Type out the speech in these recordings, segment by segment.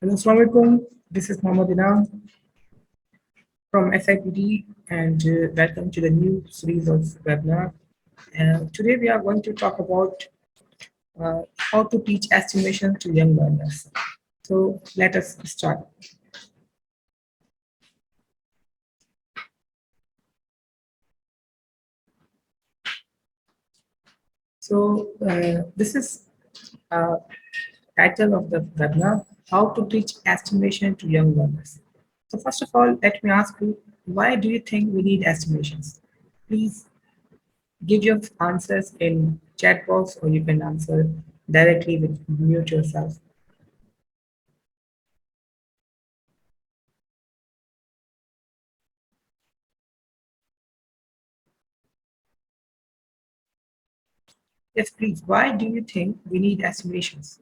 Hello, Assalamualaikum. This is Mohammad Inam from SIPD and welcome to the new series of webinar. Today we are going to talk about how to teach estimation to young learners. So let us start. So this is title of the webinar, how to teach estimation to young learners. So first of all, let me ask you, why do you think we need estimations? Please give your answers in chat box or you can answer directly with mute yourself. Yes, please. Why do you think we need estimations?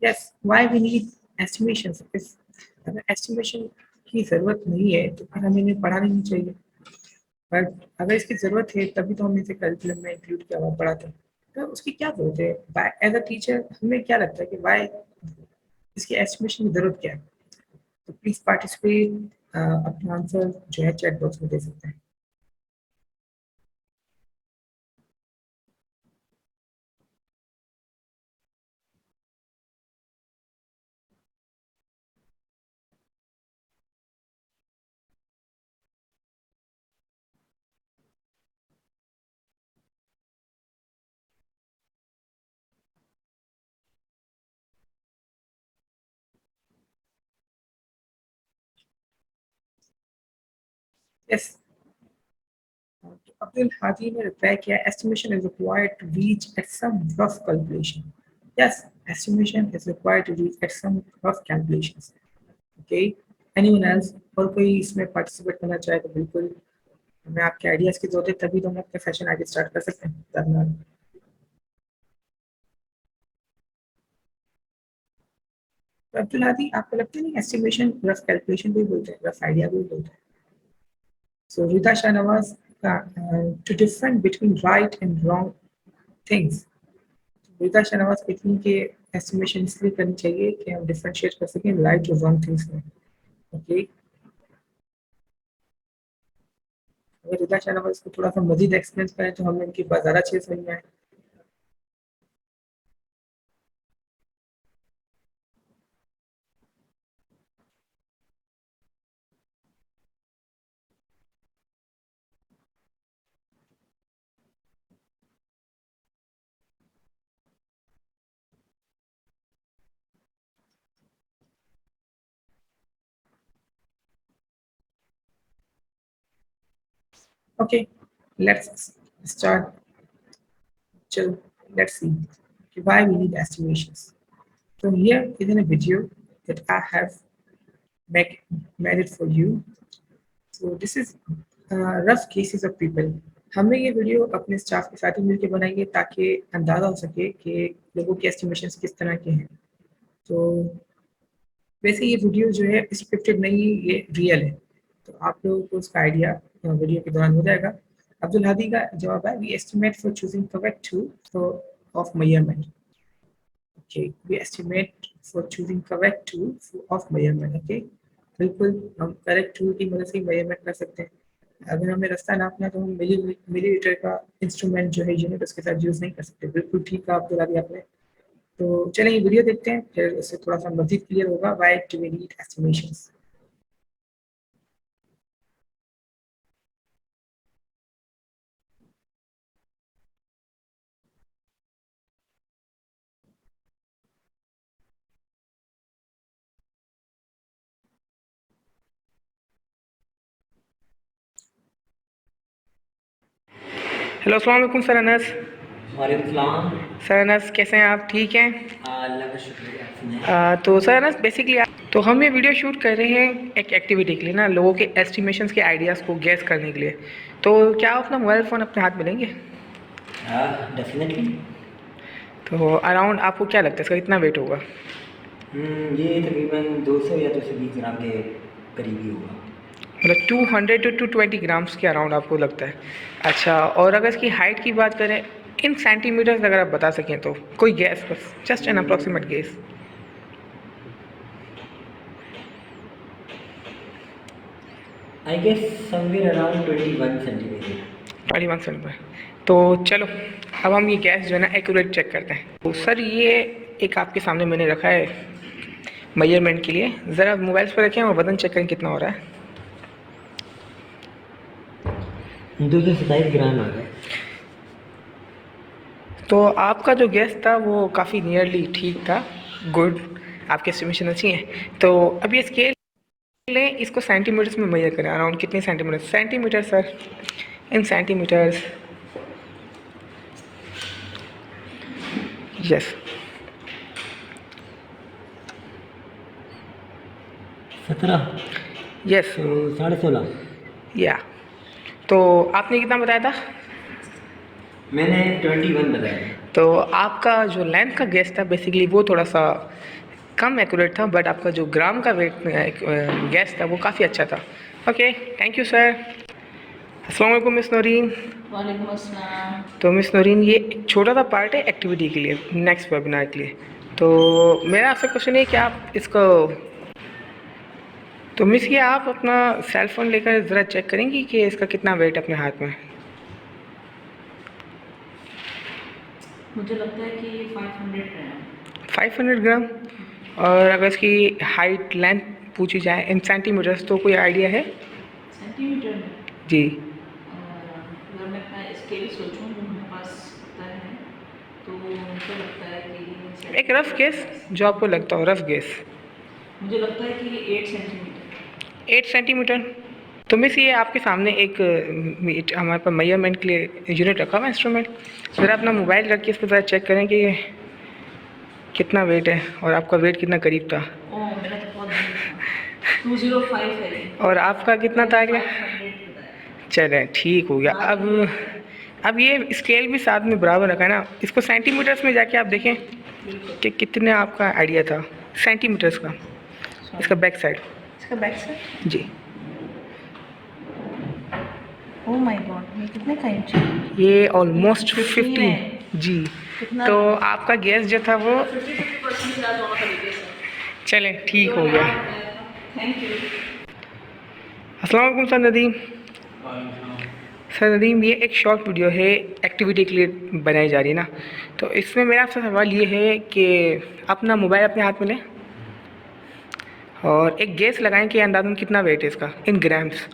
Yes, why we need estimations? If अगर estimation की जरूरत नहीं है तो फिर हमें इन्हें पढ़ाना नहीं चाहिए. बट अगर इसकी जरूरत है तभी तो हमने इसे करिकुलम में इंक्लूड किया हुआ पढ़ाते हैं. तो उसकी क्या जरूरत है? एज अ टीचर हमें क्या लगता है कि वाई इसकी एस्टिमेशन की जरूरत क्या है? तो प्लीज पार्टिसिपेट अपना आंसर जो है चैट बॉक्स में दे सकते हैं. Yes. Abdul Hadi ने reply किया, estimation is required to reach at some rough calculation. Yes, estimation is required to reach at some rough calculations. Okay. Anyone else? और कोई इसमें participate करना चाहे तो बिल्कुल हमें आपके ideas की जरूरत है तभी तो हम अपने session आगे start कर सकते हैं. धन्यवाद. तो अब्दुल हादी आपको लगता नहीं estimation rough calculation भी बोलते हैं, rough idea भी बोलते हैं. So Rita Shahnawaz, to difference between right and wrong things. Rita Shahnawaz कहती हैं कि एस्टिमेशन इसलिए करनी चाहिए कि हम डिफरेंशिएट कर सकें राइट और रॉन्ग थिंग्स में. ओके. अगर रीता शहनवाज को थोड़ा सा मजीद एक्सप्लेन करें तो हमें इनकी बात ज़्यादा अच्छे से समझ में आए. Okay, let's start. So let's see why we need estimations. So here is in a video that I have made it for you. So this is rough cases of people. हमने ये वीडियो अपने staff के साथ ही मिलकर बनाई है ताकि अंदाजा हो सके कि लोगों के एस्टिमेशंस किस तरह के हैं. तो वैसे ये वीडियो जो है स्क्रिप्टेड नहीं, ये रियल है. तो आप लोगों को उसका आइडिया वीडियो के दौरान हो जाएगा. अब्दुल हादी का जवाब है, we estimate for choosing correct tool of measurement. Okay, we estimate for choosing correct tool of measurement. Okay, बिल्कुल हम करेक्ट टूल की मदद से मेजरमेंट कर सकते हैं. अगर हमें रास्ता नापना है तो हम मिलीमीटर का इंस्ट्रूमेंट जो है यूनिट उसके साथ यूज़ नहीं कर सकते. बिल्कुल ठीक है अब्दुल हादी आपने. तो चलिए ये वीडियो देखते हैं, फिर उससे थोड़ा सा मजीद क्लियर होगा why do we need estimations. Hello अस्सलाम वालेकुम सर अनस. वालेकुम सर अनस कैसे हैं आप? ठीक हैं? अल्लाह का शुक्रिया. तो सर अनस बेसिकली तो हम ये वीडियो शूट कर रहे हैं एक एक्टिविटी के लिए ना, लोगों के एस्टिमेशंस के आइडियाज़ को गैस करने के लिए. तो क्या आप अपना मोबाइल फ़ोन अपने हाथ में लेंगे? डेफिनेटली. तो अराउंड आपको क्या लगता है इसका कितना वेट होगा? ये तकरीबन 200 या 220 ग्राम के करीब ही होगा। मतलब 200 to 220 ग्राम्स के अराउंड आपको लगता है। अच्छा, और अगर इसकी हाइट की बात करें इन सेंटीमीटर्स अगर आप बता सकें तो कोई गैस, बस just an approximate guess. I guess somewhere around 21 centimetre. 21 centimetre. तो चलो अब हम ये गैस जो है ना एक्यूरेट चेक करते हैं। तो सर ये एक आपके सामने मैंने रखा है मेजरमेंट के लिए, ज़रा मोबाइल्स पर रखें और वजन चेक करें कितना हो रहा है। 227 ग्राम आ गए। तो आपका जो गैस था वो काफ़ी नियरली ठीक था, गुड, आपकी एस्टिमेशन अच्छी है। तो अब ये स्केल लें, इसको सेंटीमीटर्स में मेजर करें, अराउंड कितने centimetre? Centimetre sir, in centimetres, yes 17, yes, तो 16.5। या तो आपने कितना बताया था? मैंने 21 बताया। तो आपका जो लेंथ का गैस था बेसिकली वो थोड़ा सा कम एक्यूरेट था, बट आपका जो ग्राम का वेट गैस था वो काफ़ी अच्छा था। Okay, thank you sir. अस्सलाम वालेकुम मिस नौरीन। वालेकुम अस्सलाम। तो मिस नौरीन ये एक छोटा सा पार्ट है एक्टिविटी के लिए, नेक्स्ट वेबिनार के लिए। तो मेरा आपसे क्वेश्चन है कि आप इसको, तो मिस ये आप अपना सेल फ़ोन लेकर ज़रा चेक करेंगी कि इसका कितना वेट अपने हाथ में? मुझे लगता है कि ये 500 ग्राम। 500 ग्राम। और अगर इसकी हाइट लेंथ पूछी जाए इन सेंटीमीटर्स तो कोई आइडिया है? सेंटीमीटर में जी। अगर मैं अपना स्केल सोचूं जो मेरे पास होता है तो मुझे लगता है कि एक रफ गेस जो आपको लगता हो, रफ गेस। मुझे लगता है कि ये 8 सेंटीमीटर। 8 सेंटीमीटर। तो मिस ये आपके सामने एक हमारे पास मेजरमेंट के लिए यूनिट रखा हुआ है, इंस्ट्रूमेंट। ज़रा अपना मोबाइल रख के इस पर ज़रा चेक करें कि ये कितना वेट है और आपका वेट कितना करीब था। ओह मेरा तो बहुत दूर था। 205 है ये। और आपका कितना था आगे? 500 बताया। चलें ठीक हो गया। अब ये स्केल भी साथ में बराबर रखा है ना, इसको सेंटीमीटर्स में जाके आप देखें कि कितने आपका आइडिया था सेंटीमीटर्स का, इसका बैक साइड। इसका बैक साइड, जी, ओह माय गॉड, ये कितने का इंच है? ये ऑलमोस्ट 15 15 है। जी। कितना? तो आपका गैस जो था वो 50% मिला दोनों तरीके से। चलें ठीक हो गया। Thank you. अस्सलाम वालेकुम सर नदीम। सर नदीम ये एक शॉर्ट वीडियो है एक्टिविटी के लिए बनाई जा रही है ना, तो इसमें मेरा आपसे सवाल ये है कि अपना मोबाइल अपने हाथ में लें और एक गैस लगाएं कि अंदाज़न कितना वेट है इसका इन ग्राम्स।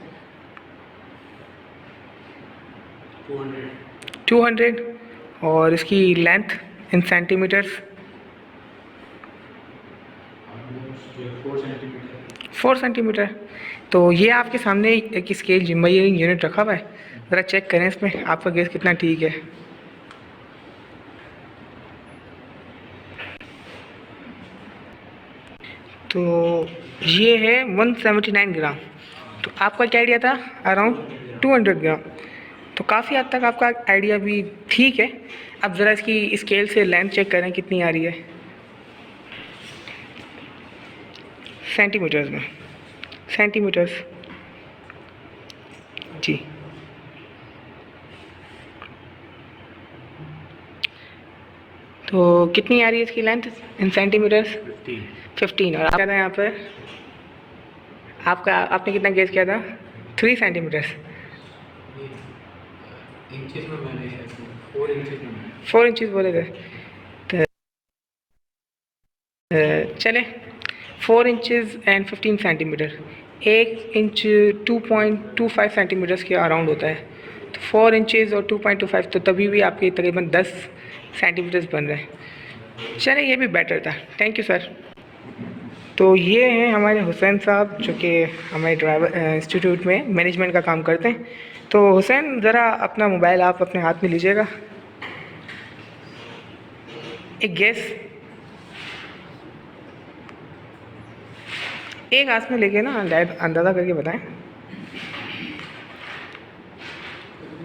200। और इसकी लेंथ इन सेंटीमीटर्स? 4 सेंटीमीटर। तो ये आपके सामने एक स्केल मेजरिंग यूनिट रखा हुआ है, ज़रा चेक करें इसमें आपका गैस कितना ठीक है। तो ये है 179 ग्राम। तो आपका क्या आइडिया था? अराउंड 200 ग्राम। तो काफ़ी हद तक आपका आइडिया भी ठीक है। अब ज़रा इसकी स्केल से लेंथ चेक करें कितनी आ रही है सेंटीमीटर्स में, सेंटीमीटर्स जी। तो कितनी आ रही है इसकी लेंथ इन सेंटीमीटर्स? 15। और आपका था यहाँ पर, आपने कितना गेस किया था? 3 सेंटीमीटर्स। इंचेस में मैंने 4 इंचेस में 4 इंचज़ बोले थे। तो चले 4 inches and 15 centimetre, 1 inch 2.25 centimetres के अराउंड होता है। तो 4 इंचज़ और 2.25 तो तभी भी आपके तकरीबन 10 सेंटीमीटर्स बन रहे हैं। चले ये भी बेटर था, थैंक यू सर। तो ये हैं हमारे हुसैन साहब जो कि हमारे ड्राइवर इंस्टीट्यूट में मैनेजमेंट का काम करते हैं। तो हुसैन ज़रा अपना मोबाइल आप अपने हाथ में लीजिएगा, एक गैस एक हाथ में लेके ना अंदाज़ा करके बताएं।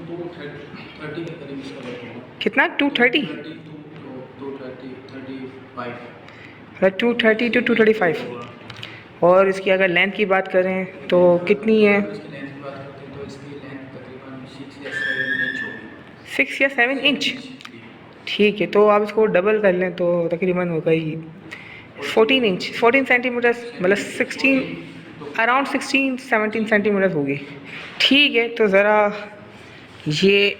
230 के करीब इसका वेट होगा। कितना? 230। 230 230 to 235। और इसकी अगर लेंथ की बात करें तो कितनी है? अगर इसकी लेंथ की बात करते हैं तो इसकी लेंथ तकरीबन 6 या 7 इंच होगी। 6 या 7 इंच। जी। ठीक है, तो आप इसको डबल कर लें तो तकरीबन हो गई 14 इंच, 14 सेंटीमीटर, मतलब 16, अराउंड 16 17 सेंटीमीटर होगी। ठीक है, तो ज़रा ये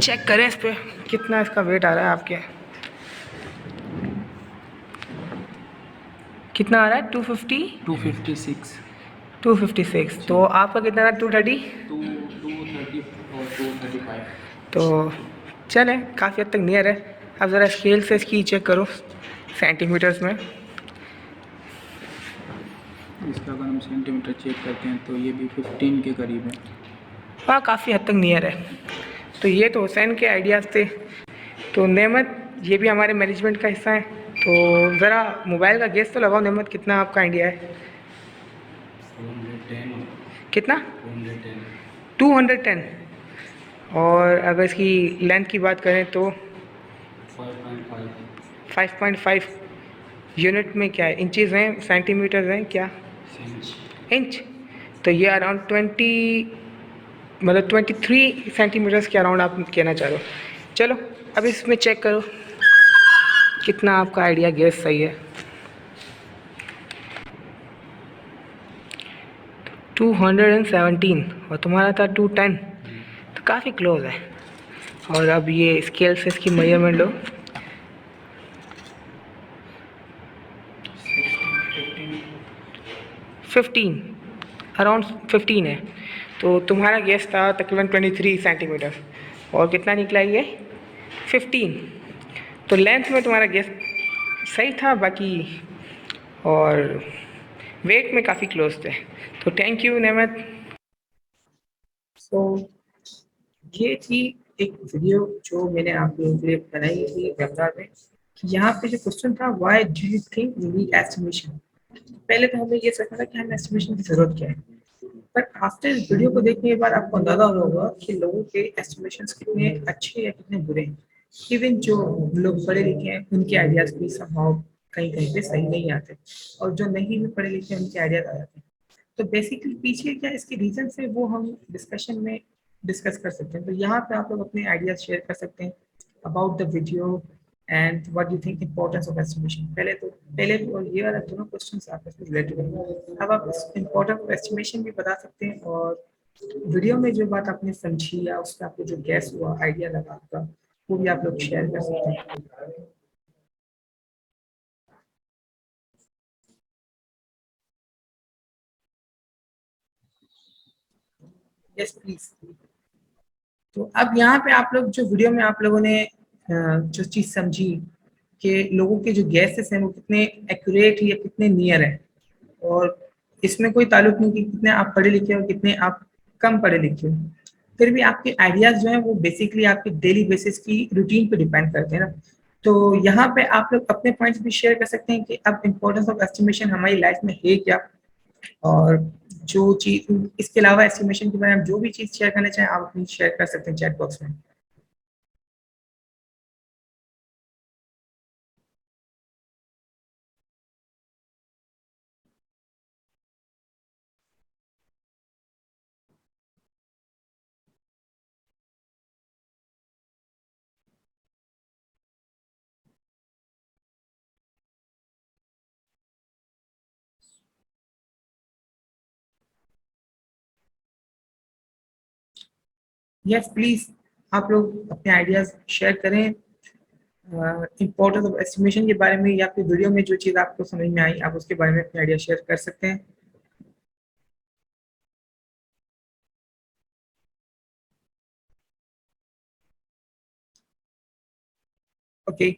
चेक करें इस पे कितना इसका वेट आ रहा है आपके। कितना आ रहा है? 250, 256, 256। तो आपका कितना था? 230। 230 और 235। तो चलें, काफ़ी हद तक नियर है। अब ज़रा स्केल से इसकी चेक करो सेंटीमीटर्स में। इसका अगर हम सेंटीमीटर चेक करते हैं तो ये भी 15 के करीब है। हाँ, काफ़ी हद तक नियर है। तो ये तो हुसैन के आइडियाज़ थे। तो नेमत, ये भी हमारे मैनेजमेंट का हिस्सा है। तो ज़रा मोबाइल का गेस तो लगाओ नेमत, कितना आपका आइडिया है? 210। कितना? 210। 210। और अगर इसकी लेंथ की बात करें तो 5.5। 5.5। यूनिट में क्या है? इंचज़ हैं, सेंटीमीटर्स हैं, क्या? इंच। इंच। तो ये अराउंड 20, मतलब 23 सेंटीमीटर्स के अराउंड आप कहना चाह रहे हो। चलो अब इसमें चेक करो कितना आपका आइडिया गेस सही है। 217 और तुम्हारा था 210, तो काफ़ी क्लोज है। और अब ये स्केल से इसकी मेजरमेंट लो। 15, अराउंड 15 है। तो तुम्हारा गेस था तकरीबन 23 सेंटीमीटर और कितना निकला ये? 15। तो लेंथ में तुम्हारा गेस सही था, बाकी और वेट में काफ़ी क्लोज थे। तो थैंक यू नेमत। सो ये थी एक वीडियो जो मैंने आप लोगों के लिए बनाई थी वेबिनार में। यहाँ पे जो क्वेश्चन था, why do you think we need estimation. पहले तो हमें ये सोचना था कि हमें एस्टिमेशन की जरूरत क्या है, बट आफ्टर इस वीडियो को देखने के बाद आपको अंदाजा होगा कि लोगों के एस्टिमेशंस कितने अच्छे या कितने बुरे हैं। इवन जो लोग पढ़े लिखे हैं उनके आइडियाज भी समहाउ कहीं कहीं पे सही नहीं आते, और जो नहीं भी पढ़े लिखे हैं उनके आइडियाज आ जाते हैं। तो बेसिकली पीछे क्या इसके रीजन है वो हम डिस्कशन में डिस्कस कर सकते हैं। तो यहाँ पे आप लोग अपने आइडियाज शेयर कर सकते हैं about the video and what you think importance of estimation. पहले तो ये वाला दोनों क्वेश्चंस आपस में रिलेटेड है। अब आप इंपॉर्टेंस ऑफ एस्टिमेशन भी बता सकते हैं, और वीडियो में जो बात आपने समझी या उसका आपको जो गैस हुआ, आइडिया लगा आपका, वो भी आप लोग शेयर कर सकते हैं। Yes please. तो अब यहाँ पे आप लोग जो वीडियो में आप लोगों ने जो चीज समझी कि लोगों के जो गैसेस हैं वो कितने एक्यूरेट या कितने नियर है, और इसमें कोई ताल्लुक नहीं कि कितने आप पढ़े लिखे हो कितने आप कम पढ़े लिखे हो, फिर भी आपके आइडियाज जो हैं वो बेसिकली आपके डेली बेसिस की रूटीन पे डिपेंड करते हैं ना। तो यहाँ पे आप लोग अपने पॉइंट्स भी शेयर कर सकते हैं कि अब इम्पोर्टेंस ऑफ एस्टिमेशन हमारी लाइफ में है क्या, और जो चीज इसके अलावा एस्टिमेशन के बारे में जो भी चीज शेयर करना चाहें आप अपनी शेयर कर सकते हैं चैट बॉक्स में। यस प्लीज, आप लोग अपने आइडियाज शेयर करें इम्पोर्टेंस ऑफ एस्टिमेशन के बारे में, या फिर वीडियो में जो चीज़ आपको समझ में आई आप उसके बारे में अपने आइडिया शेयर कर सकते हैं। Okay,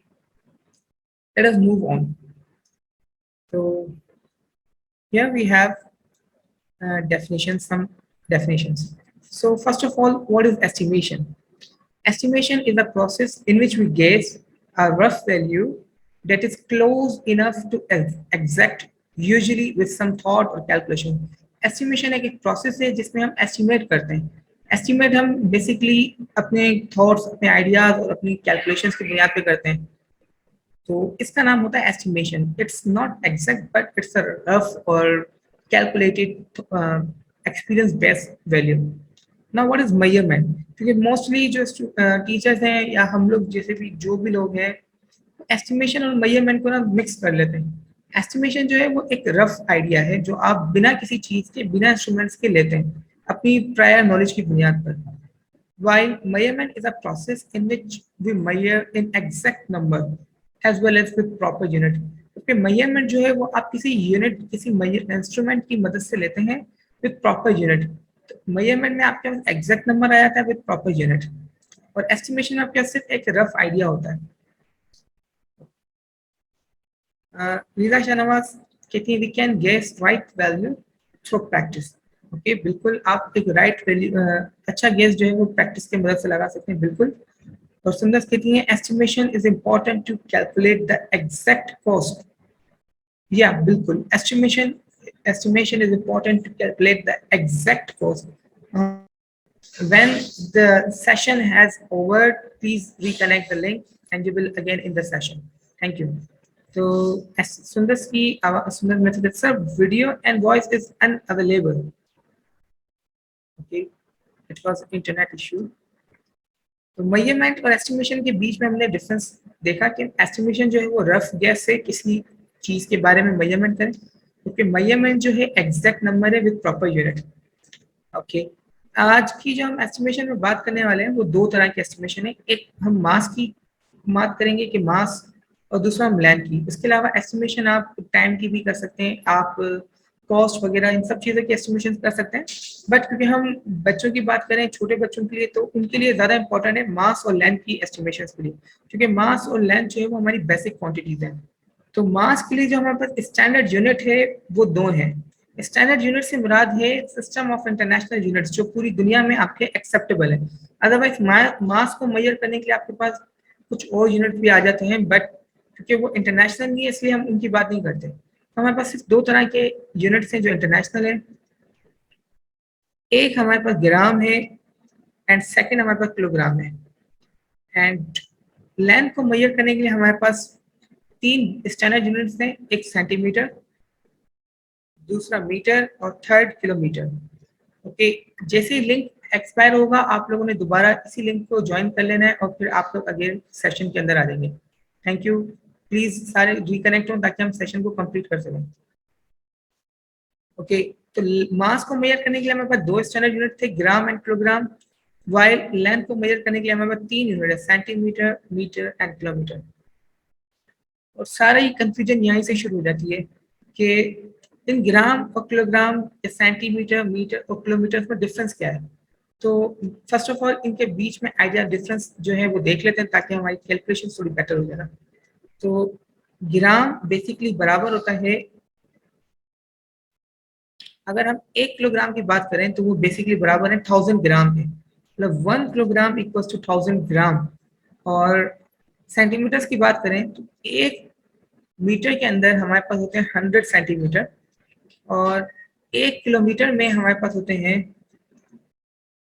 let us move on. So here we have definitions, some definitions. So first of all, what is estimation? Estimation is a process in which we guess a rough value that is close enough to exact, usually with some thought or calculation. Estimation एक process है जिसमें हम estimate करते हैं। Estimate हम basically अपने thoughts, अपने ideas और अपनी calculations की बुनियाद पे करते हैं। तो इसका नाम होता है estimation. It's not exact but it's a rough और calculated experience based value. Now what is measurement? क्योंकि मोस्टली जो टीचर्स हैं या हम लोग जैसे भी जो भी लोग हैं एस्टिमेशन और मेजरमेंट को ना मिक्स कर लेते हैं. एस्टिमेशन जो है वो एक रफ आइडिया है जो आप बिना किसी चीज के, बिना इंस्ट्रूमेंट्स के लेते हैं अपनी प्रायर नॉलेज की बुनियाद पर. While measurement is a process in which we measure in exact number as well as with proper unit. क्योंकि measurement जो है वो आप किसी यूनिट, किसी इंस्ट्रूमेंट की मदद से लेते हैं with proper unit. तो measurement में आपके पास exact number आ जाता है with proper unit, और estimation में आपके पास सिर्फ एक rough idea होता है. लीला शाहनवाज कहती है we can guess right value through practice. Okay बिल्कुल, आप एक राइट वैल्यू अच्छा गेस जो है वो प्रैक्टिस की मदद से लगा सकते हैं, बिल्कुल. और सुंदर कहती हैं estimation is important to calculate the exact cost. या बिल्कुल, estimation is important to calculate the exact cost. When the session has over, please reconnect the link and you will again in the session. Thank you. So Sundar method, sir, video and voice is unavailable. Okay, it was internet issue. तो measurement और estimation के बीच में हमने difference देखा कि estimation जो है वो रफ गैस से किसी चीज के बारे में मेजरमेंट करें, क्योंकि मेजरमेंट जो है एग्जैक्ट नंबर है विद प्रॉपर यूनिट. ओके, आज की जो हम एस्टिमेशन में बात करने वाले हैं वो दो तरह की एस्टिमेशन है. एक हम मास की बात करेंगे कि मास, और दूसरा हम लेंथ की. इसके अलावा एस्टिमेशन आप टाइम की भी कर सकते हैं, आप कॉस्ट वगैरह इन सब चीज़ों की एस्टिमेशन कर सकते हैं. बट क्योंकि हम बच्चों की बात करें, छोटे बच्चों के लिए, तो उनके लिए ज़्यादा इंपॉर्टेंट है मास और लेंथ की एस्टिमेशन के लिए, क्योंकि मास और लेंथ जो है वो हमारी बेसिक क्वांटिटीज हैं. तो मास के लिए जो हमारे पास स्टैंडर्ड यूनिट है वो दो हैं. स्टैंडर्ड यूनिट से मुराद है सिस्टम ऑफ इंटरनेशनल यूनिट्स जो पूरी दुनिया में आपके एक्सेप्टेबल है. अदरवाइज मास को मेजर करने के लिए आपके पास कुछ और यूनिट भी आ जाते हैं, बट क्योंकि वो इंटरनेशनल नहीं है इसलिए हम उनकी बात नहीं करते. हमारे पास सिर्फ दो तरह के यूनिट्स हैं जो इंटरनेशनल है. एक हमारे पास ग्राम है एंड सेकंड हमारे पास किलोग्राम है. एंड लेंथ को मेजर करने के लिए हमारे पास तीन स्टैंडर्ड यूनिट्स हैं. एक सेंटीमीटर, दूसरा मीटर और थर्ड किलोमीटर. ओके, जैसे ही लिंक एक्सपायर होगा आप लोगों ने दोबारा इसी लिंक को ज्वाइन कर लेना है और फिर आप लोग अगेन सेशन के अंदर आ जाएंगे. Thank you. प्लीज सारे रिकनेक्ट हो ताकि हम सेशन को कंप्लीट कर सकें. ओके, तो मास को मेजर करने के लिए हमारे पास दो स्टैंडर्ड यूनिट थे, gram and kilogram. While length को मेजर करने के लिए हमारे पास तीन यूनिट है, सेंटीमीटर, मीटर एंड किलोमीटर. और सारा ये कंफ्यूजन यहीं से शुरू हो जाती है कि इन ग्राम और किलोग्राम, सेंटीमीटर, मीटर और किलोमीटर में डिफरेंस क्या है. तो फर्स्ट ऑफ ऑल इनके बीच में आइडिया डिफरेंस जो है वो देख लेते हैं ताकि हमारी कैलकुलेशन थोड़ी बेटर हो जाए. तो ग्राम बेसिकली बराबर होता है, अगर हम 1 किलोग्राम की बात करें तो वो बेसिकली बराबर है 1000 ग्राम के. मतलब 1 किलोग्राम इक्वल्स टू 1000 ग्राम. और सेंटीमीटर्स की बात करें तो 1 मीटर के अंदर हमारे पास होते हैं 100 सेंटीमीटर, और 1 किलोमीटर में हमारे पास होते हैं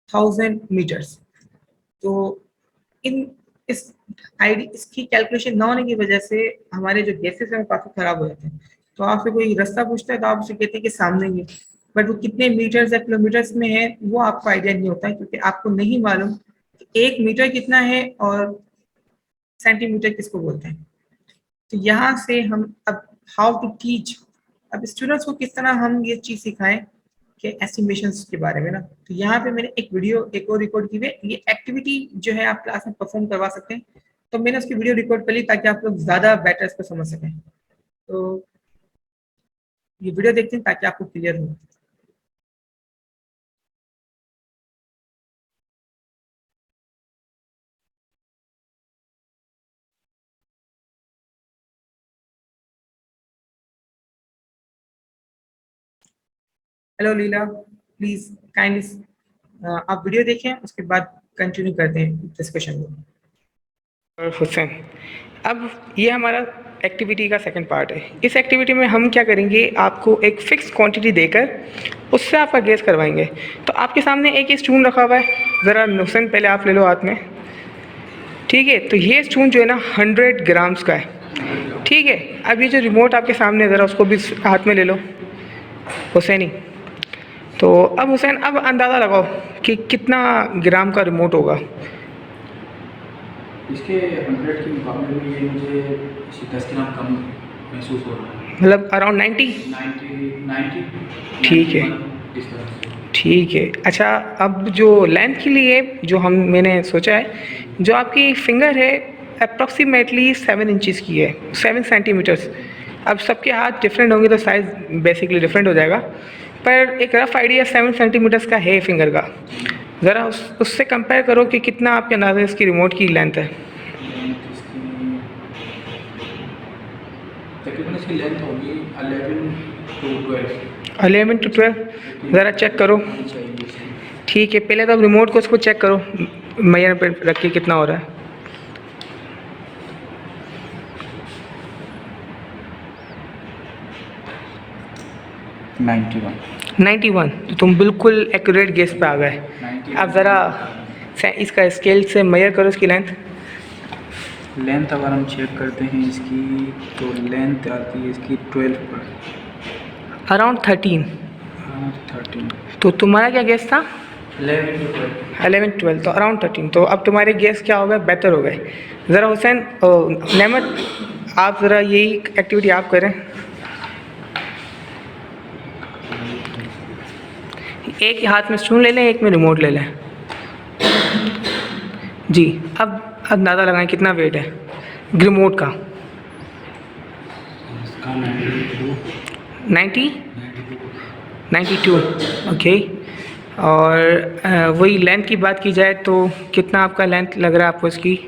1000 मीटर्स. तो इसकी कैलकुलेशन ना होने की वजह से हमारे जो गेसेस हैं वो काफ़ी खराब हो जाते हैं. तो आपसे कोई रास्ता पूछता है तो आप उसे कहते हैं कि सामने ही, बट वो कितने मीटर्स या किलोमीटर्स में है वो आपको आइडिया नहीं होता है, क्योंकि आपको नहीं मालूम कि 1 मीटर कितना है और सेंटीमीटर किसको बोलते हैं. तो यहाँ से हम अब हाउ टू टीच, अब स्टूडेंट्स को किस तरह हम ये चीज़ सिखाएं कि एस्टिमेशंस के बारे में ना. तो यहाँ पे मैंने एक वीडियो एक और रिकॉर्ड की हुई है. ये एक्टिविटी जो है आप क्लास में परफॉर्म करवा सकते हैं, तो मैंने उसकी वीडियो रिकॉर्ड कर ली ताकि आप लोग ज़्यादा बेटर इसको समझ सकें. तो ये वीडियो देखते हैं ताकि आपको क्लियर हो. हेलो लीला, प्लीज काइंडली आप वीडियो देखें, उसके बाद कंटिन्यू करते हैं डिस्कशन को. हुसैन, अब ये हमारा एक्टिविटी का सेकंड पार्ट है. इस एक्टिविटी में हम क्या करेंगे, आपको एक फिक्स क्वांटिटी देकर उससे आपका गेस करवाएंगे. तो आपके सामने एक स्पून रखा हुआ है, ज़रा हुसैन पहले आप ले लो हाथ में. ठीक है, तो ये स्पून जो है ना 100 ग्राम्स का है. ठीक है, अब ये जो रिमोट आपके सामने है, ज़रा उसको भी हाथ में ले लो हुसैनी। तो अब हुसैन, अब अंदाज़ा लगाओ कि कितना ग्राम का रिमोट होगा। इसके 100 के मुकाबले में ये मुझे 10 ग्राम कम महसूस हो रहा है। मतलब अराउंड 90। 90 ठीक है। 91 इस तरह से। ठीक है, अच्छा अब जो लेंथ के लिए जो मैंने सोचा है, जो आपकी फिंगर है अप्रॉक्सीमेटली 7 इंचज़ की है, 7 सेंटीमीटर्स। अब सबके हाथ डिफरेंट होंगे तो साइज़ बेसिकली डिफरेंट हो जाएगा, पर एक रफ़ आइडिया 7 सेंटीमीटर्स का है फिंगर का। ज़रा उससे कंपेयर करो कि कितना आपके अंदाज़े इसकी रिमोट की लेंथ है। तकरीबन इसकी लेंथ होगी 11 to 12 11 to 12, ज़रा चेक करो। चाहिए इसकी। ठीक है, पहले तो आप रिमोट को उसको चेक करो, मैयर पे रख के कितना हो रहा है। 91, तो तुम बिल्कुल एक्यूरेट गेस पे आ गए। 91 अब ज़रा इसका स्केल से मेजर करो इसकी लेंथ। लेंथ अगर हम चेक करते हैं इसकी, तो लेंथ आती है इसकी 12 पर, अराउंड 13। 13 तो तुम्हारा क्या गेस था? 11 to 12। 11 12, तो अराउंड 13। तो अब तुम्हारे गेस क्या हो गए? बेहतर हो गए। ज़रा हुसैन, नेमत, आप ज़रा यही एक्टिविटी आप करें। एक ही हाथ में स्पून ले लें, एक में रिमोट ले लें। जी, अब अंदाज़ा लगाएं कितना वेट है रिमोट का। 90 92, ओके। और वही लेंथ की बात की जाए तो कितना आपका लेंथ लग रहा है आपको इसकी?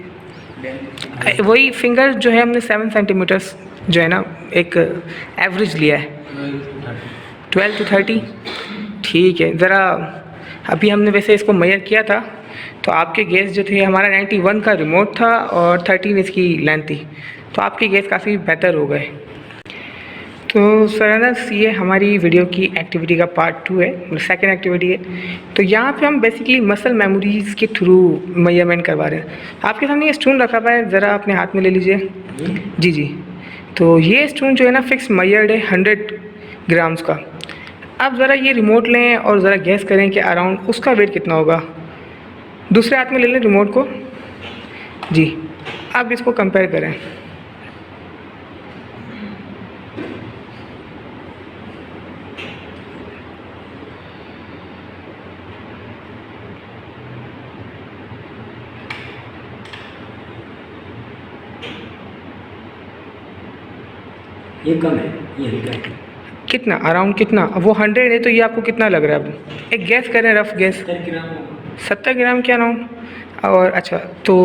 वही फिंगर जो है हमने 7 सेंटीमीटर्स जो है ना एक एवरेज लिया है, 12 to 30। ठीक है, ज़रा अभी हमने वैसे इसको मेजर किया था, तो आपके गेस जो थे, हमारा 91 का रिमोट था और 13 इसकी लेंथ थी, तो आपके गेस काफ़ी बेहतर हो गए। तो सरनस, ये हमारी वीडियो की एक्टिविटी का पार्ट 2 है, मतलब सेकेंड एक्टिविटी है। तो यहाँ पे हम बेसिकली मसल मेमोरीज़ के थ्रू मेजरमेंट करवा रहे हैं। आपके सामने ये स्टून रखा हुआ है, ज़रा अपने हाथ में ले लीजिए। जी जी, तो ये स्टून जो है ना फिक्स मेजर्ड है 100 ग्राम्स का। अब ज़रा ये रिमोट लें और ज़रा गैस करें कि अराउंड उसका वेट कितना होगा। दूसरे हाथ में ले लें रिमोट को। जी, अब इसको कंपेयर करें। ये कम है, ये हल्का है। कितना अराउंड कितना? वो 100 है, तो ये आपको कितना लग रहा है? अब एक गैस करें, रफ गैस। 70 ग्राम होगा। 70 ग्राम के अराउंड। और अच्छा, तो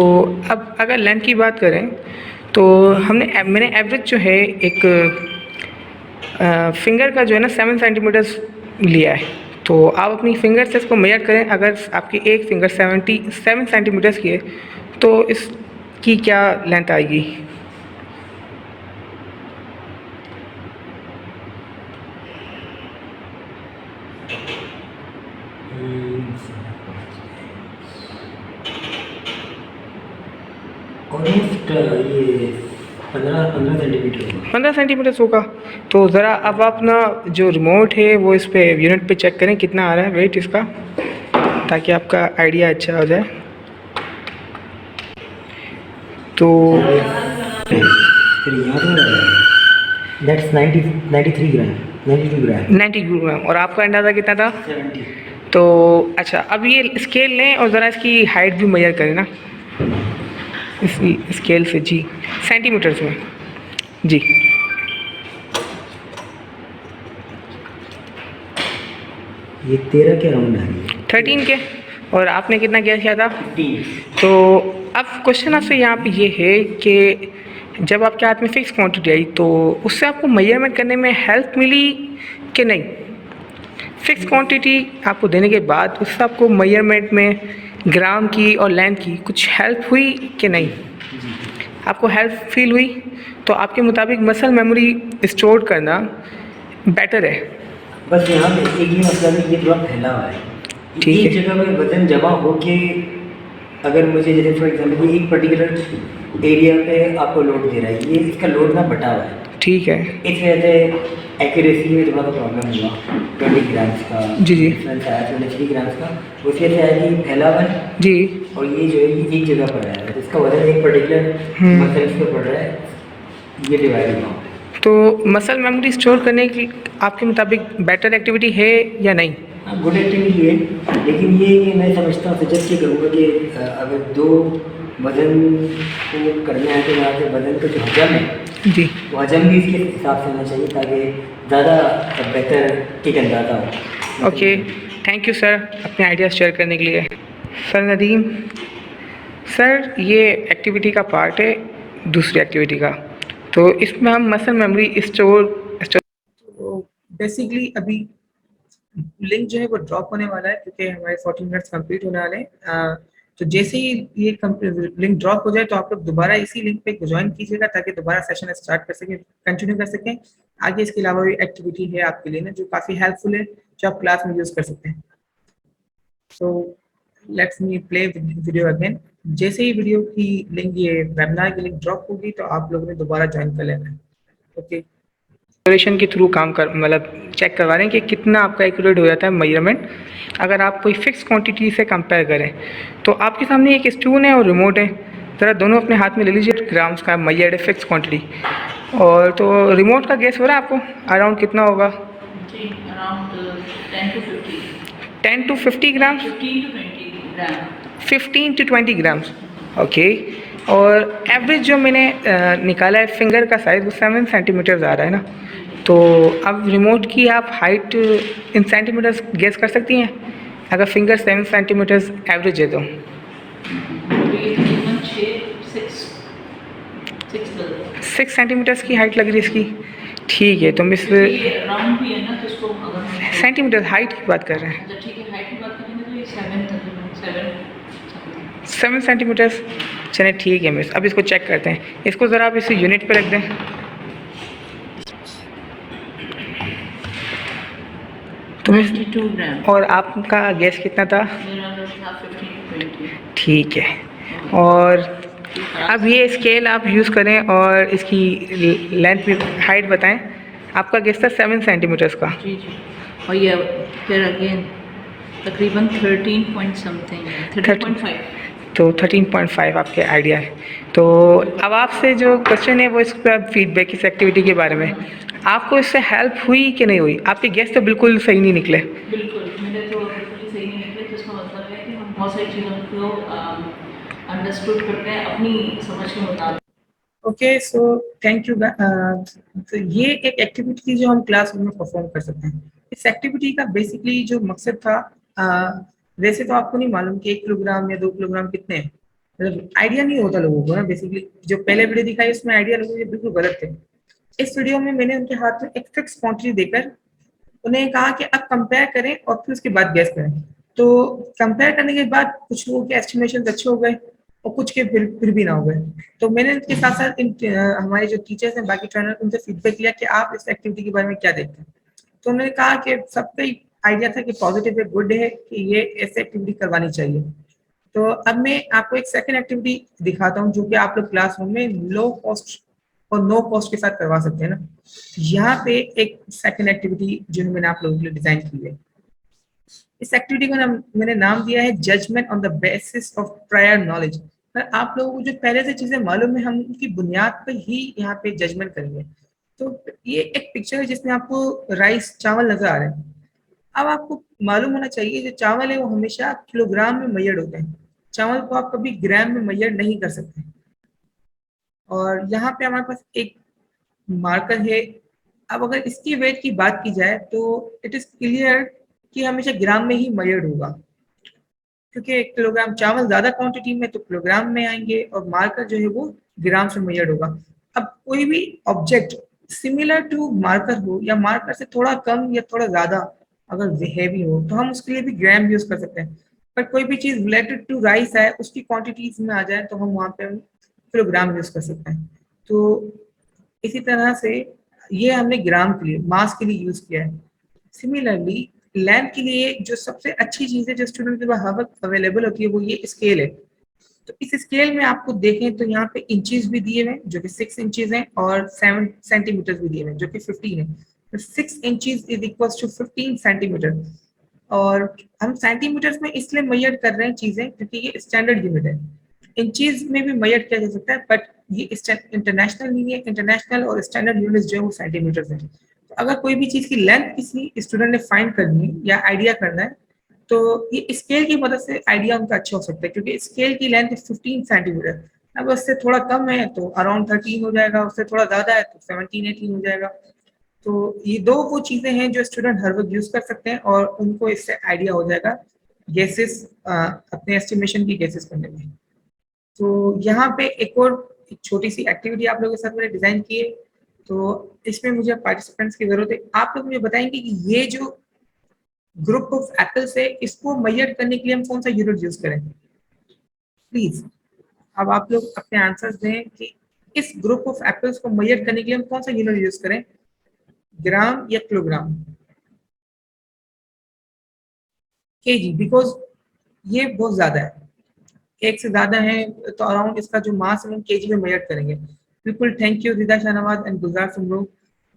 अब अगर लेंथ की बात करें तो मैंने एवरेज जो है एक फिंगर का जो है ना 7 सेंटीमीटर्स लिया है। तो आप अपनी फिंगर से इसको मेजर करें। अगर आपकी एक फिंगर 77 सेंटीमीटर्स की है तो इसकी क्या लेंथ आएगी? ऑलमोस्ट ये 15 सेंटीमीटर होगा। 15 सेंटीमीटर्स होगा। तो ज़रा अब आप ना जो रिमोट है वो इस पे यूनिट पे चेक करें कितना आ रहा है वेट इसका, ताकि आपका आइडिया अच्छा हो जाए। तो फिर यहाँ से दैट्स 93 ग्राम, 92 ग्राम। 92 ग्राम। और आपका अंदाज़ा कितना था? 70। तो अच्छा, अब ये स्केल लें और ज़रा इसकी हाइट भी मेजर करें ना इस स्केल से। जी, सेंटीमीटर्स में। जी, ये 13 के राउंड आ रही है। 13 के। और आपने कितना गैस किया था? 15। तो अब क्वेश्चन आपसे यहाँ पे ये है कि जब आपके हाथ में फिक्स क्वांटिटी आई तो उससे आपको मेजरमेंट करने में हेल्प मिली कि नहीं? फिक्स क्वांटिटी आपको देने के बाद उससे आपको मेजरमेंट में ग्राम की और लेंथ की कुछ हेल्प हुई कि नहीं? आपको हेल्प फील हुई तो आपके मुताबिक मसल मेमोरी स्टोर करना बेटर है। बस यहाँ पे एक ही मसला है, ये थोड़ा फैला हुआ है। ठीक एक है। जगह पे वजन जमा होके अगर मुझे जैसे फॉर एग्जांपल ये एक पर्टिकुलर एरिया पे आपको लोड दे रहा है, ये इसका लोड ना बटा हुआ है, ठीक है। इस वजह से एक्यूरेसी में थोड़ा सा प्रॉब्लम हुआ। 20 ग्राम्स का जी, जी। डिफरेंस आया, 23 ग्राम्स का। उसके से आया कि पहला वन जी। और ये जो है ये एक जगह पर आया है, इसका वजन एक पर्टिकुलर मसल्स पे पड़ रहा है, ये डिवाइड हुआ। तो मसल मेमोरी स्टोर करने की आपके मुताबिक बेटर एक्टिविटी है या नहीं? गुड एक्टिविटी है, लेकिन ये मैं समझता हूँ, सजेस्ट ये करूँगा कि अगर दो वजन को करना है तो यहाँ पे वजन का जो हजम है, जी। वो हजम भी इसके हिसाब से होना चाहिए ताकि ज़्यादा बेहतर किक अंदाज़ा हो। ओके, थैंक यू सर अपने आइडियाज़ शेयर करने के लिए। सर नदीम सर, ये एक्टिविटी का पार्ट है दूसरी एक्टिविटी का, तो इसमें हम मसल मेमोरी स्टोर तो बेसिकली अभी लिंक जो है वो ड्रॉप होने वाला है क्योंकि हमारे 40 मिनट्स कंप्लीट होने वाले हैं। तो जैसे ही ये लिंक ड्रॉप हो जाए तो आप लोग दोबारा इसी लिंक पे ज्वाइन कीजिएगा ताकि दोबारा सेशन स्टार्ट कर सकें, कंटिन्यू कर सकें आगे। इसके अलावा भी एक्टिविटी है आपके लिए ना जो काफ़ी हेल्पफुल है, जो आप क्लास में यूज़ कर सकते हैं। So let's me play video again. जैसे ही वीडियो की लिंक, ये वेबिनार की लिंक ड्रॉप होगी तो आप लोगों ने दोबारा ज्वाइन कर लेना है। ओके, कैलकुलेशन के थ्रू काम कर मतलब चेक करवा रहे हैं कि कितना आपका एक्यूरेट हो जाता है मेजरमेंट अगर आप कोई फिक्स क्वांटिटी से कंपेयर करें। तो आपके सामने एक स्टून है और रिमोट है, ज़रा दोनों अपने हाथ में ले लीजिए। ग्राम्स का मेजर्ड है फिक्स क्वांटिटी, और तो रिमोट का गेस हो रहा है आपको अराउंड कितना होगा? जी, around 10 to 50 10 to 50 grams, 15 to 20 gram. 15 to 20 grams. Okay, और एवरेज जो मैंने निकाला है फिंगर का साइज़ वो 7 सेंटीमीटर आ रहा है ना। तो अब रिमोट की आप हाइट इन सेंटीमीटर्स गेस कर सकती हैं अगर फिंगर 7 सेंटीमीटर्स एवरेज है तो? ये तकरीबन 6 सेंटीमीटर्स की हाइट लग रही है इसकी। ठीक है, तो मिस ये राउंड भी है ना, तो इसको अगर हम सेंटीमीटर हाइट की बात कर रहे हैं। अच्छा ठीक है, हाइट की बात करेंगे तो ये 7 तकरीबन 7 7 सेंटीमीटर्स। चलिए ठीक है मिस, अब इसको चेक करते हैं। इसको ज़रा आप इसे यूनिट पे रख दें। तो मिस 22 ग्राम। और आपका गैस कितना था? मेरा था 15 to 20। ठीक है, और अब ये स्केल आप यूज़ करें और इसकी लेंथ भी हाइट बताएं। आपका गेस था 7 सेंटीमीटर्स का। जी जी, और ये फिर अगेन तकरीबन 13 पॉइंट समथिंग है, 13.5। तो 13.5 आपके आइडिया है। तो अब आपसे जो क्वेश्चन है वो इस पर फीडबैक इस एक्टिविटी के बारे में, आपको इससे हेल्प हुई कि नहीं हुई? आपके गेस तो बिल्कुल सही नहीं निकले। बिल्कुल, मेरे तो बिल्कुल ही सही नहीं निकले, तो इसका मतलब है कि हम बहुत सारी चीज़ों को अंडरस्टूड करते हैं अपनी समझ के मुताबिक। Okay, so thank you. तो ये एक एक्टिविटी थी जो हम क्लासरूम में परफॉर्म कर सकते हैं। इस एक्टिविटी का बेसिकली जो मकसद था, वैसे तो आपको नहीं मालूम कि 1 किलोग्राम या 2 किलोग्राम कितने हैं, मतलब आइडिया नहीं होता लोगों को ना। बेसिकली जो पहले वीडियो दिखाई उसमें आइडिया लोगों के बिल्कुल गलत थे। इस वीडियो में मैंने उनके हाथ में एक फिक्स क्वांटिटी देकर उन्हें कहा कि अब कंपेयर करें और फिर उसके बाद गैस करें। तो कंपेयर करने के बाद कुछ लोगों के एस्टिमेशन अच्छे हो गए और कुछ के फिर भी ना हो गए। तो मैंने इनके साथ साथ हमारे जो टीचर्स हैं, बाकी ट्रेनर, उनसे फीडबैक लिया कि आप इस एक्टिविटी के बारे में क्या देखते हैं। तो उन्होंने कहा कि सबका आइडिया था कि पॉजिटिव है, गुड है, कि ये ऐसे एक्टिविटी करवानी चाहिए। तो अब मैं आपको एक सेकंड एक्टिविटी दिखाता हूँ जो कि आप लोग क्लासरूम में लो कॉस्ट और नो कॉस्ट के साथ करवा सकते हैं ना। यहाँ पे एक सेकंड एक्टिविटी जो मैंने आप लोगों के लिए डिजाइन की है। इस एक्टिविटी का मैंने नाम दिया है judgement on the basis of prior knowledge. आप लोगों को जो पहले से चीजें मालूम है हम उनकी बुनियाद पर ही यहाँ पे जजमेंट करेंगे। तो ये एक पिक्चर है जिसमें आपको राइस, चावल नजर आ रहे हैं। अब आपको मालूम होना चाहिए जो चावल है वो हमेशा किलोग्राम में मेजर्ड होते हैं। चावल को आप कभी ग्राम में मेजर नहीं कर सकते। और यहाँ पे हमारे पास एक मार्कर है। अब अगर इसकी वेट की बात की जाए तो इट इज क्लियर कि हमेशा ग्राम में ही मेजर्ड होगा, क्योंकि 1 किलोग्राम चावल ज्यादा क्वांटिटी में तो किलोग्राम में आएंगे और मार्कर जो है वो ग्राम से मेजर्ड होगा। अब कोई भी ऑब्जेक्ट सिमिलर टू मार्कर हो या मार्कर से थोड़ा कम या थोड़ा ज्यादा अगर हैवी हो तो हम उसके लिए भी ग्राम यूज कर सकते हैं। पर कोई भी चीज रिलेटेड टू राइस है उसकी क्वांटिटीज में आ जाए तो हम वहाँ पे किलोग्राम यूज कर सकते हैं। तो इसी तरह से ये हमने ग्राम के लिए, मास के लिए यूज किया है। सिमिलरली लेंथ के लिए जो सबसे अच्छी चीज है जो स्टूडेंट के पास हर वक्त अवेलेबल होती है वो ये स्केल है। तो इस स्केल में आपको देखें तो यहाँ पे इंचेस भी दिए हुए हैं जो कि 6 इंचेस हैं और 7 सेंटीमीटर भी दिए हुए हैं जो कि 15 है। तो 6 inches is equal to 15 centimetre. और हम सेंटीमीटर्स में इसलिए मेजर कर रहे हैं चीजें क्योंकि ये स्टैंडर्ड यूनिट है। इंचेस में भी मेजर किया जा सकता है बट ये इंटरनेशनल नहीं है। इंटरनेशनल और स्टैंडर्ड यूनिट्स जो है वो सेंटीमीटर्स है। तो अगर कोई भी चीज की लेंथ किसी स्टूडेंट ने फाइंड करनी है या आइडिया करना है तो ये स्केल की मदद से आइडिया उनका अच्छा हो सकता है क्योंकि स्केल की लेंथ 15 सेंटीमीटर। अब उससे थोड़ा कम है तो अराउंड 13 हो जाएगा, उससे थोड़ा ज्यादा है तो 17-18 हो जाएगा। तो ये दो वो चीजें हैं जो स्टूडेंट हर वक्त यूज कर सकते हैं और उनको इससे आइडिया हो जाएगा गेसेस, अपने एस्टिमेशन की गेसेस करने में। तो यहाँ पे एक छोटी सी एक्टिविटी आप लोगों के साथ मैंने डिजाइन की है। तो इसमें मुझे पार्टिसिपेंट्स की जरूरत है। आप लोग मुझे बताएंगे कि ये जो ग्रुप ऑफ एप्पल्स है इसको मेजर करने के लिए हम कौन सा यूनिट यूज करें प्लीज। अब आप लोग अपने आंसर्स दें कि इस ग्रुप ऑफ एप्पल्स को मेजर करने के लिए हम कौन सा यूनिट यूज करें, ग्राम या किलोग्राम। केजी, बिकॉज ये बहुत ज्यादा है, एक से ज्यादा है तो अराउंड इसका जो मास है हम केजी में मेजर करेंगे। बिल्कुल, thank you Rida Shahnawaz and गुलजार सुमरो।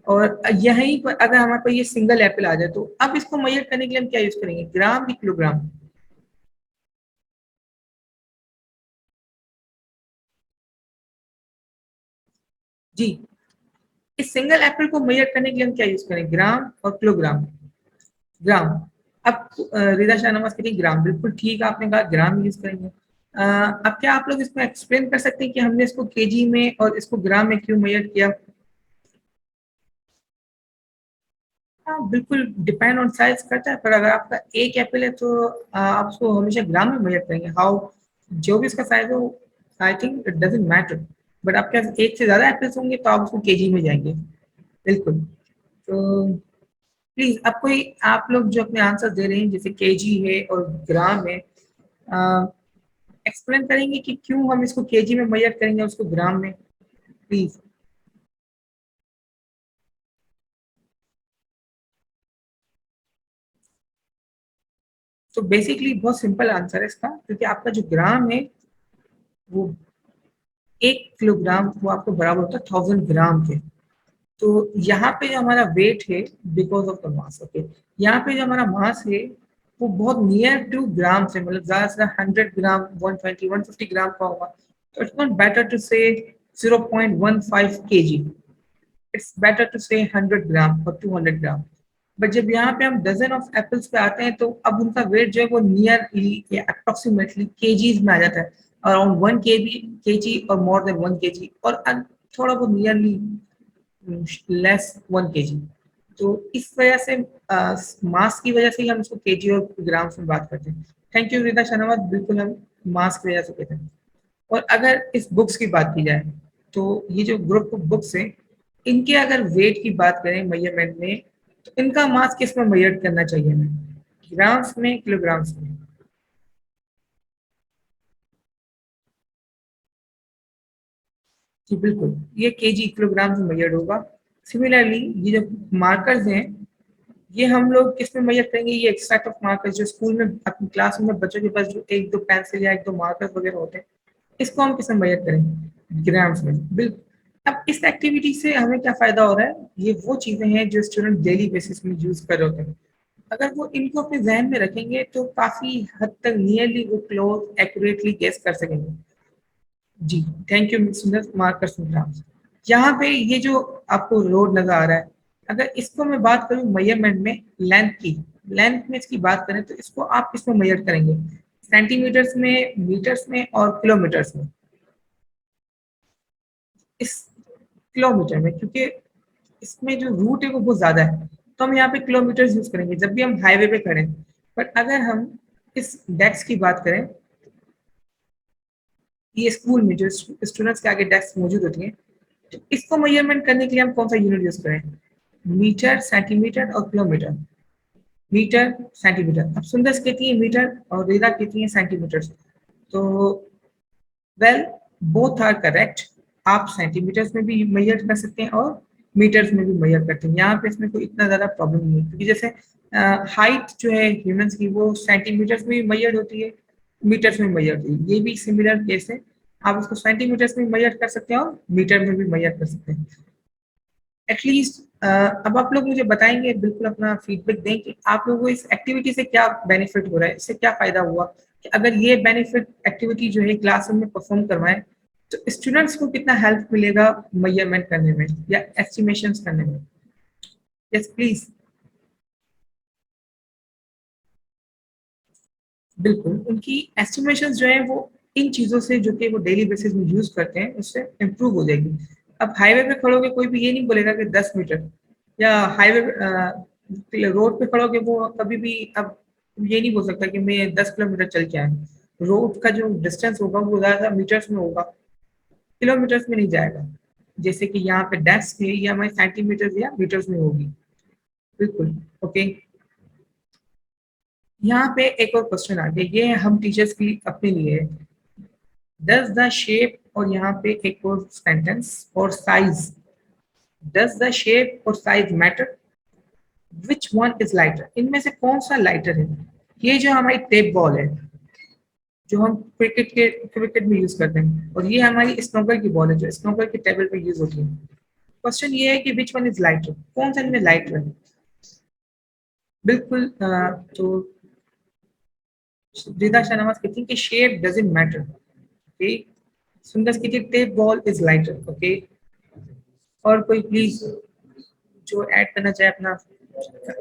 और यहीं पर अगर हमारे पास ये सिंगल एप्पल आ जाए तो अब इसको मेजर करने के लिए हम क्या यूज करेंगे, ग्राम या किलोग्राम। जी, इस सिंगल एप्पल को मेजर करने के लिए हम क्या यूज करें, ग्राम और किलोग्राम। ग्राम। अब रिदा शाहनवाज कह रही ग्राम, बिल्कुल ठीक है, आपने कहा ग्राम यूज करेंगे। अब क्या आप लोग इसमें एक्सप्लेन कर सकते हैं कि हमने इसको केजी में और इसको ग्राम में क्यों मेजर किया। हाँ बिल्कुल, डिपेंड ऑन साइज करता है, पर अगर आपका एक एप्पल है तो आप उसको हमेशा ग्राम में मेजर करेंगे। हाउ, जो भी इसका साइज हो, I think it doesn't matter. But आपके पास एक से ज्यादा एप्पल्स होंगे तो आप उसको केजी में जाएंगे। बिल्कुल। तो प्लीज अब कोई, आप लोग जो अपने आंसर दे रहे हैं जैसे केजी है और ग्राम है, एक्सप्लेन करेंगे कि क्यों हम इसको केजी में मेजर करेंगे उसको ग्राम में, प्लीज। तो बेसिकली बहुत सिंपल आंसर है इसका, क्योंकि आपका जो ग्राम है वो 1 किलोग्राम वो आपको बराबर होता है 1000 ग्राम के। तो यहाँ पे जो हमारा वेट है because of the mass, okay, यहाँ पे जो हमारा मास है वो बहुत नियर टू ग्राम से, मतलब ज्यादा से ज्यादा 100 ग्राम, 120-150 ग्राम का होगा। तो इट्स नॉट बेटर टू से 0.15 kg, इट्स बेटर टू से 100 ग्राम और 200 ग्राम। बट जब यहाँ पे हम डजन ऑफ एप्पल्स पे आते हैं तो अब उनका वेट जो है वो नियरली या अप्रोक्सीमेटली केजीज में आ जाता है, अराउंड 1 kg और मोर देन 1 kg, और थोड़ा बहुत नियरली लेस 1 kg। तो इस वजह से मास की वजह से ही हम इसको केजी और ग्राम्स में बात करते हैं। थैंक यू रिदा शाहनवाज, बिल्कुल हम मास की वजह से कहते हैं। और अगर इस बुक्स की बात की जाए तो ये जो ग्रुप ऑफ बुक्स है इनके अगर वेट की बात करें मेजरमेंट में तो इनका मास किस में मेजर करना चाहिए हमें, ग्राम्स में, किलोग्राम्स में। जी बिल्कुल, ये केजी किलोग्राम में मेजर्ड होगा। सिमिलरली ये जो मार्कर्स हैं ये हम लोग किस में मेजर करेंगे, ये एक सेट ऑफ मार्कर्स जो स्कूल में अपनी क्लास में बच्चों के पास जो एक दो पेंसिल या एक दो मार्कर्स वगैरह होते हैं, इसको हम किस में मेजर करेंगे, ग्राम्स में। बिल्कुल। अब इस एक्टिविटी से हमें क्या फायदा हो रहा है, ये वो चीजें हैं जो स्टूडेंट डेली बेसिस में यूज कर रहे होते हैं। अगर वो इनको अपने जहन में रखेंगे तो काफी हद तक नियरली वो क्लोज एक्यूरेटली गेस कर सकेंगे। जी, थैंक यू सुंदर मार्कर ग्राम्स। यहाँ पे ये जो आपको रोड नजर आ रहा है, अगर इसको मैं बात करूँ मेजरमेंट में लेंथ की, लेंथ में इसकी बात करें तो इसको आप किसमें मेजर करेंगे, सेंटीमीटर्स में, मीटर्स में और किलोमीटर्स में। इस किलोमीटर में, क्योंकि इसमें जो रूट है वो बहुत ज्यादा है तो हम यहाँ पे किलोमीटर यूज करेंगे जब भी हम हाईवे पे खड़े। बट अगर हम इस डेस्क की बात करें, ये स्कूल में जो स्टूडेंट्स के आगे डेस्क मौजूद होती है, तो इसको मेजरमेंट करने के लिए हम कौन सा यूनिट यूज करें, मीटर, सेंटीमीटर और किलोमीटर। Metre, centimetre. अब सुंदर कहती है मीटर और रीदा कहती है सेंटीमीटर। तो वेल, बोथ आर करेक्ट। आप सेंटीमीटर्स में भी मेजर कर सकते हैं और मीटर्स में भी मेजर करते हैं। यहाँ पे इसमें कोई इतना ज्यादा प्रॉब्लम नहीं है, क्योंकि जैसे हाइट जो है ह्यूमंस की वो सेंटीमीटर्स में भी मेजर्ड होती है, मीटर्स में मेजर थी। ये भी सिमिलर केस है, आप उसको सेंटीमीटर्स में मेजर कर सकते हैं और मीटर में भी मेजर कर सकते हैं। एटलीस्ट अब आप लोग मुझे बताएंगे, बिल्कुल अपना फीडबैक दें कि आप लोगों को इस एक्टिविटी से क्या बेनिफिट हो रहा है, इससे क्या फायदा हुआ, कि अगर ये बेनिफिट एक्टिविटी जो है क्लासरूम में परफॉर्म करवाएं तो स्टूडेंट्स को कितना हेल्प मिलेगा मेजरमेंट करने में या एस्टिमेशंस करने में। Yes please. बिल्कुल, उनकी एस्टिमेशंस जो है वो इन चीज़ों से, जो कि वो डेली बेसिस में यूज़ करते हैं, उससे इम्प्रूव हो जाएगी। अब हाईवे पे खड़ोगे कोई भी ये नहीं बोलेगा कि 10 मीटर, या हाईवे रोड पे खड़ोगे वो कभी भी अब ये नहीं बोल सकता कि मैं 10 किलोमीटर चल के आया। रोड का जो डिस्टेंस होगा वो ज़्यादा मीटर्स में होगा, किलोमीटर्स में नहीं जाएगा। जैसे कि यहाँ पे डेस्क है, ये हमारे सेंटीमीटर्स या मीटर्स में होगी। बिल्कुल। ओके, यहाँ पे एक और क्वेश्चन आ गया, ये हम टीचर्स की अपने लिए है। डज द शेप, और यहाँ पे एक और सेंटेंस, और साइज, डज द शेप और size matter, which one is lighter, इनमें से कौन सा लाइटर है। ये जो हमारी टेप बॉल है जो हम क्रिकेट में यूज करते हैं, और ये हमारी स्नोकर की बॉल है जो स्नोकर के टेबल पे यूज होती है। क्वेश्चन ये है कि विच वन इज लाइटर, कौन सा इनमें लाइटर है। बिल्कुल, तो रिदा शाहनवाज कहती है कि शेप डजंट मैटर। ओके, सुंदर कहती है tape ball is lighter. Okay, और कोई प्लीज जो ऐड करना चाहे अपना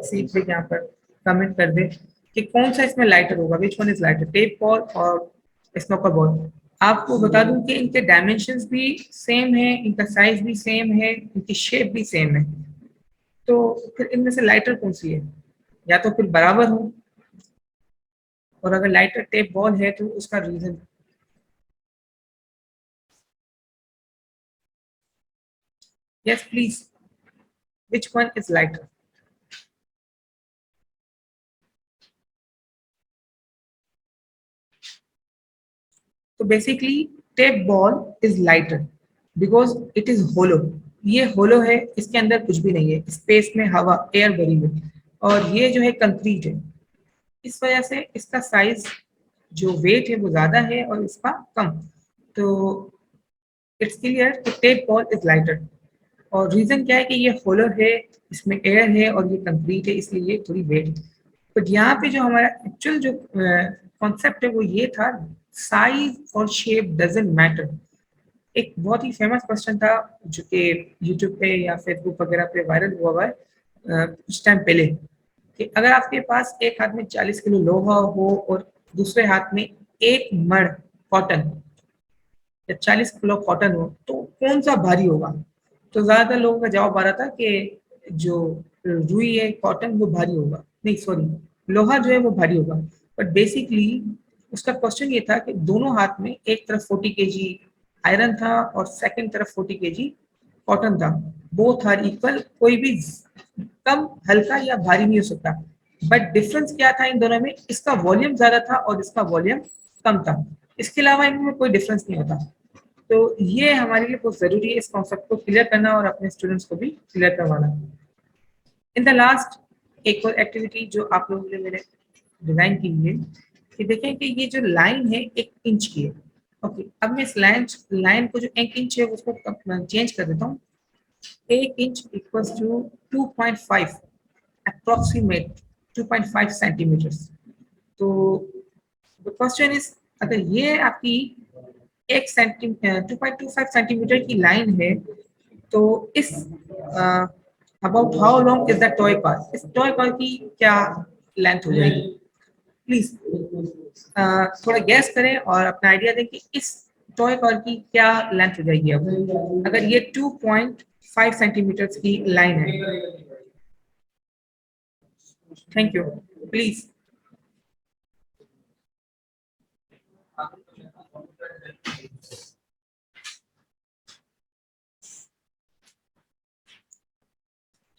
सीट पे यहाँ पर कमेंट कर दे कि कौन सा इसमें लाइटर होगा, विच one is lighter, tape ball और स्नोकर बॉल। आपको बता दूं कि इनके डायमेंशंस भी सेम है, इनका साइज भी सेम है, इनकी शेप भी सेम है। तो फिर इनमें से लाइटर कौन सी है, या तो फिर बराबर हो, और अगर लाइटर टेप बॉल है तो उसका reason. Yes please, which one is lighter. तो basically tape ball is lighter because it is hollow. ये होलो है, इसके अंदर कुछ भी नहीं है, स्पेस में हवा एयर भरी हुई, और ये जो है कंक्रीट है, इस वजह से इसका साइज जो वेट है वो ज्यादा है और इसका कम। तो इट्स क्लियर कि टेप बॉल इज लाइटर। और रीजन क्या है कि ये होलो है, इसमें एयर है और ये कंक्रीट है, इसलिए ये थोड़ी वेट है। बट यहाँ पे जो हमारा एक्चुअल जो कॉन्सेप्ट है वो ये था, साइज और शेप डजेंट मैटर। एक बहुत ही फेमस क्वेश्चन था जो कि यूट्यूब पे या फेसबुक वगैरह पे वायरल हुआ है कुछ टाइम पहले, कि अगर आपके पास एक हाथ में 40 किलो लोहा हो और दूसरे हाथ में एक मण कॉटन या 40 किलो कॉटन हो, तो कौन सा भारी होगा। तो ज्यादातर लोगों का जवाब आ रहा था कि जो रुई है कॉटन वो भारी होगा, नहीं सॉरी, लोहा जो है वो भारी होगा। बट बेसिकली उसका क्वेश्चन ये था कि दोनों हाथ में एक तरफ 40 केजी आयरन था और सेकंड तरफ 40 केजी कॉटन था। बोथ आर इक्वल, कोई भी कम हल्का या भारी नहीं हो सकता। बट डिफरेंस क्या था इन दोनों में, इसका वॉल्यूम ज्यादा था और इसका वॉल्यूम कम था। इसके अलावा इनमें कोई डिफरेंस नहीं होता। तो ये हमारे लिए बहुत जरूरी है इस कॉन्सेप्ट को क्लियर करना और अपने स्टूडेंट्स को भी क्लियर करवाना। इन द लास्ट एक और एक्टिविटी जो आप लोगों के लिए मैंने डिजाइन की है, कि देखें कि ये जो लाइन है 1 इंच की है। ओके, अब मैं इस लाइन को जो 1 इंच है उसको चेंज कर देता हूँ। 1 inch equals to 2.5 approximate 2.5 centimetres. तो द क्वेश्चन इज, अगर ये आपकी 2.25 सेंटीमीटर की लाइन है, तो इस about how long is the toy car, इस टॉय कार की क्या लेंथ हो जाएगी। प्लीज थोड़ा गैस करें और अपना आइडिया दें कि इस टॉय कार की क्या लेंथ हो जाएगी। अब अगर ये 2.5 सेंटीमीटर की लाइन है। Thank you. प्लीज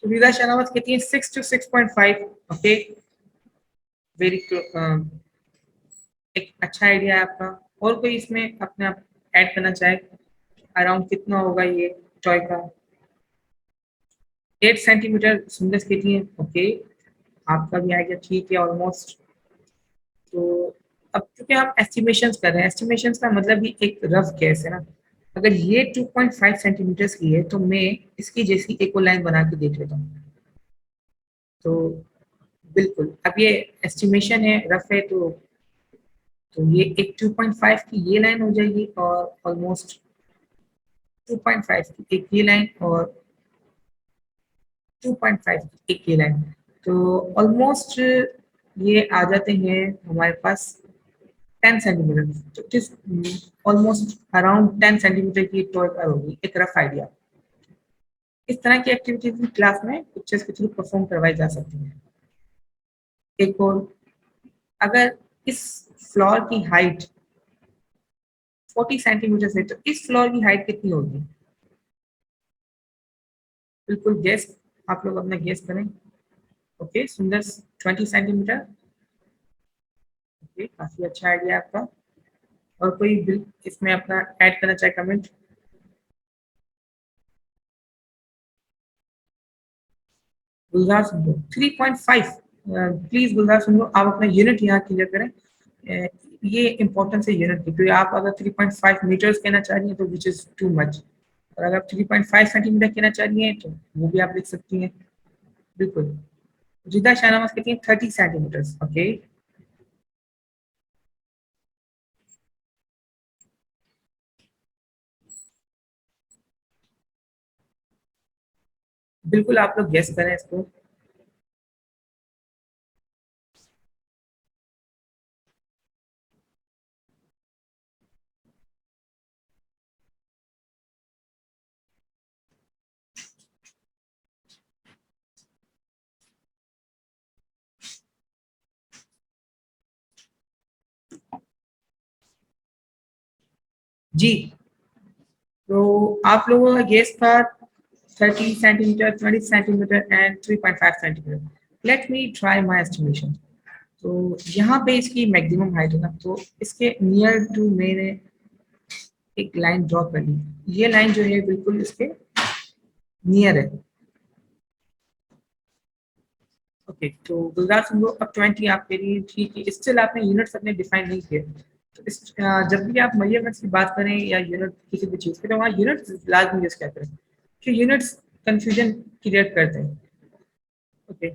सुविधा शनावत कहती है 6 to 6.5। ओके, वेरी एक अच्छा आइडिया है आपका। और कोई इसमें अपने आप ऐड करना चाहे, अराउंड कितना होगा ये टॉय का। 8 सेंटीमीटर सुंदर कहती है। ओके, आपका भी आइडिया ठीक है ऑलमोस्ट। तो अब क्योंकि हम एस्टिमेशंस कर रहे हैं, एस्टिमेशंस का मतलब भी एक रफ गैस है ना। अगर ये 2.5 सेंटीमीटर की है तो मैं इसकी जैसी एक और लाइन बना के देख लेता हूँ। तो बिल्कुल अब ये एस्टिमेशन है, रफ है, तो ये एक 2.5 की ये लाइन हो जाएगी और ऑलमोस्ट 2.5 की एक ये लाइन और 2.5 की एक ये लाइन। तो ऑलमोस्ट ये आ जाते हैं हमारे पास 10 सेंटीमीटर। तो it is almost around 10 centimetre की टॉय कार होगी, एक रफ आइडिया। इस तरह की एक्टिविटीज भी क्लास में पिक्चर्स के थ्रू परफॉर्म करवाई जा सकती हैं। एक और, अगर इस फ्लोर की हाइट 40 सेंटीमीटर है तो इस फ्लोर की हाइट कितनी होगी? बिल्कुल गेस, आप लोग अपना गेस करें। ओके सुंदर, 20 सेंटीमीटर। ओके काफी अच्छा आइडिया आपका। और कोई बिल इसमें अपना ऐड करना चाहे comment? Gulzar soon low 3.5। Please गुलजार सुन लो, आप अपना यूनिट यहाँ क्लियर करें। ये इंपॉर्टेंस है यूनिट की। तो आप अगर 3.5 मीटर्स कहना चाह रही हैं तो विच इज टू मच, और अगर आप 3.5 सेंटीमीटर कहना चाह रही हैं तो वो भी आप लिख सकती हैं। बिल्कुल। जिदा शाहनवाज कहती हैं 30 सेंटीमीटर्स। ओके बिल्कुल आप लोग गेस करें इसको। जी, तो आप लोगों का गेस था 30 centimetre, 20 centimetre and 3.5 centimetre. Let me try my estimation. तो यहाँ पे इसकी मैक्सिमम हाइट है ना, तो इसके नियर टू मैंने एक लाइन ड्रॉ कर ली। ये लाइन जो है बिल्कुल इसके नियर है। ओके तो गुलजार सिंह को अब 20 आपके लिए ठीक है। स्टिल आपने यूनिट्स अपने डिफाइन नहीं किए। तो जब भी आप मेजरमेंट्स की बात करें या यूनिट किसी भी चीज़ के, तो वहाँ यूनिट्स लाजमी यूज क्या करें, कि यूनिट्स कंफ्यूजन क्रिएट करते हैं। ओके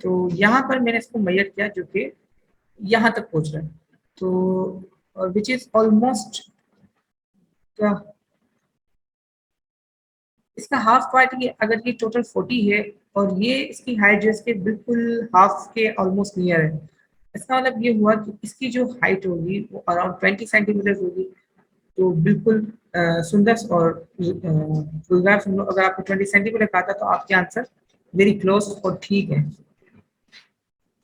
तो यहाँ पर मैंने इसको मेजर किया जो कि यहाँ तक पहुँच रहा है, तो विच इज ऑलमोस्ट इसका हाफ पार्ट। ये अगर ये टोटल 40 है और ये इसकी हाइट जो इसके बिल्कुल हाफ के ऑलमोस्ट नियर है, इसका मतलब ये हुआ कि इसकी जो हाइट होगी वो अराउंड 20 सेंटीमीटर होगी। तो बिल्कुल सुंदर और गुलजार सुंदर, अगर आपको 20 सेंटीमीटर कहा था तो आपके आंसर वेरी क्लोज और ठीक है।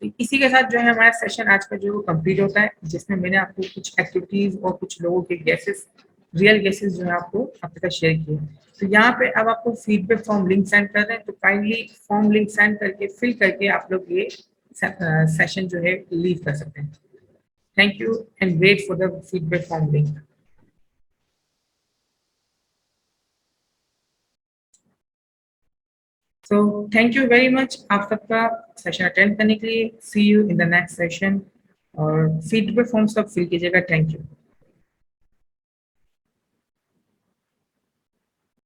तो इसी के साथ जो है हमारा सेशन आज का जो कंप्लीट होता है, जिसमें मैंने आपको कुछ एक्टिविटीज और कुछ लोगों के गेसेस, रियल गेसेस जो है आपको आपके साथ शेयर किए। तो यहाँ पे अब आपको फीडबैक फॉर्म लिंक सेंड कर रहे हैं, तो काइंडली फॉर्म लिंक सेंड करके फिल करके आप लोग ये सेशन जो है लीव कर सकते हैं। Thank you and wait for the feedback form link. So thank you very much आप सबका सेशन अटेंड करने के लिए। See you in the next session और फीडबैक फॉर्म सब फिल कीजिएगा। Thank you.